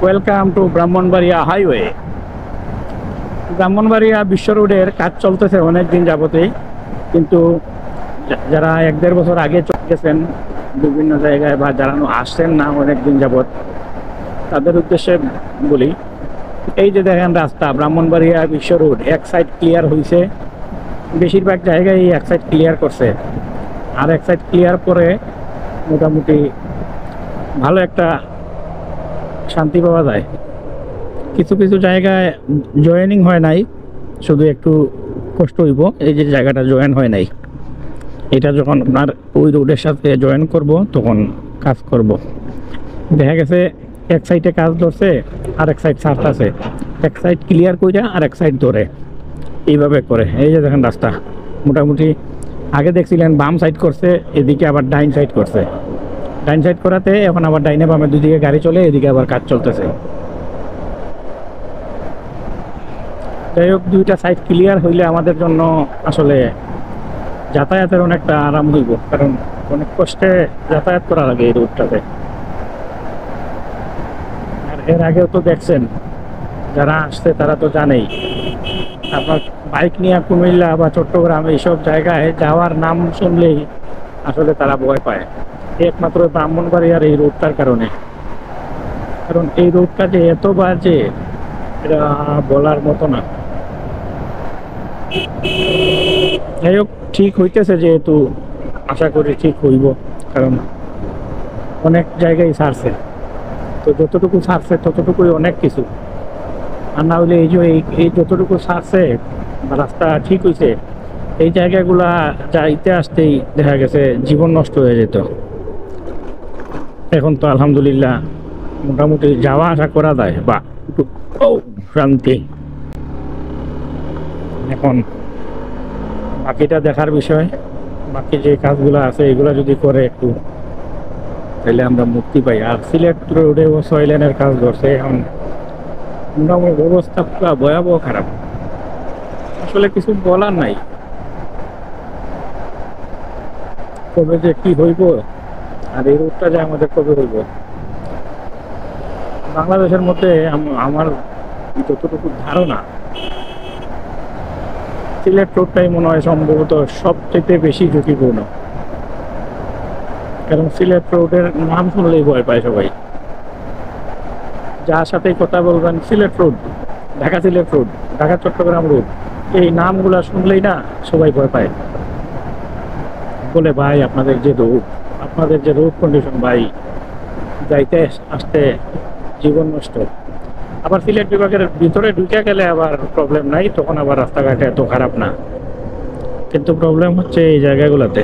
Welcome to Brahmanbaria highway. Brahmanbaria বিশ্ব রোডের কাজ চলতেছে অনেক দিন যাবতেই, কিন্তু যারা 1-1.5 বছর আগে চলে গেছেন বিভিন্ন জায়গায় বা যারা আসছেন না অনেক দিন যাবত, তাদের উদ্দেশ্যে বলি, এই যে দেখেন রাস্তা ব্রাহ্মণবাড়িয়া বিশ্ব রোড, এক সাইড ক্লিয়ার হয়েছে, বেশিরভাগ জায়গায় এই এক সাইড ক্লিয়ার করছে, আর এক সাইড ক্লিয়ার করে মোটামুটি ভালো একটা শান্তি পাওয়া যায়। কিছু কিছু জায়গায় জয়েনিং হয় নাই, শুধু একটু কষ্ট হইব। এই যে জায়গাটা জয়েন হয় নাই, এটা যখন আপনার ওই রোডের সাথে জয়েন করব তখন কাজ করব। দেখা গেছে এক সাইডে কাজ ধরছে, আর এক সাইড সার্ট আছে, এক সাইড ক্লিয়ার কইরা আর এক সাইড ধরে, এইভাবে করে। এই যে দেখেন রাস্তা মোটামুটি আগে দেখছিলেন বাম সাইড করছে, এদিকে আবার ডাইন সাইড করছে। ডাইন সাইড করাতে এখন আবার ডাইনে বামে দুদিকে গাড়ি চলে, এদিকে আবার কাজ চলতেছে। যাই হোক, দুইটা সাইড ক্লিয়ার হইলে আমাদের জন্য আসলে যাতায়াতের অনেকটা আরাম হইব, কারণ অনেক কষ্টে যাতায়াত করা লাগে এই রোডটাতে। আর এর আগেও তো দেখছেন, যারা আসছে তারা তো জানেই, আপনার বাইক নিয়ে কুমিল্লা বা চট্টগ্রাম এইসব জায়গায় যাওয়ার নাম শুনলেই আসলে তারা ভয় পায়, একমাত্র ব্রাহ্মণবাড়িয়ার এই রোডটার কারণে। কারণ এই রোডটা যে এত বাজে, এটা বলার মতো না। যাই হোক, ঠিক হইতেছে যেহেতু, আশা করি ঠিক হইব, কারণ অনেক জায়গায় ছাড়ছে, তো যতটুকু ছাড়ছে ততটুকুই অনেক কিছু। আর না হইলে এই যে এই যতটুকু ছাড়ছে রাস্তা ঠিক হয়েছে, এই জায়গাগুলা যাইতে আসতেই দেখা গেছে জীবন নষ্ট হয়ে যেত। এখন তো আলহামদুলিল্লাহ মোটামুটি যাওয়া আসা করা যায়, বা একটু শান্তি। এখন বাকিটা দেখার বিষয়, বাকি যে কাজগুলো আছে এগুলো যদি করে একটু, তাহলে আমরা মুক্তি পাই। আর সিলেট রোডে 6 লেনের কাজ করছে, এখন মোটামুটি অবস্থা পুরো ভয়াবহ খারাপ, আসলে কিছু বলার নাই। কবে যে কি হইব, আর এই রোডটা যে আমাদের কবে হইব। বাংলাদেশের মধ্যে আমার যতটুকু ধারণা, সিলেট রোডটাই মনে হয় সম্ভবত সবচেয়ে বেশি ঝুঁকিপূর্ণ। কারণ সিলেট রোডের নাম শুনলেই ভয় পায় সবাই, যার সাথেই কথা বলবেন Sylhet road, Dhaka Sylhet road, Dhaka Chittagong road, এই নামগুলা শুনলেই না সবাই ভয় পায়। বলে ভাই আপনাদের যে রোড কন্ডিশন ভাই, যাইতে আসতে জীবন নষ্ট। আবার সিলেট বিভাগের ভিতরে ঢুকে গেলে আবার প্রবলেম নাই, তখন আবার রাস্তাঘাটে এত খারাপ না, কিন্তু প্রবলেম হচ্ছে এই জায়গাগুলোতে।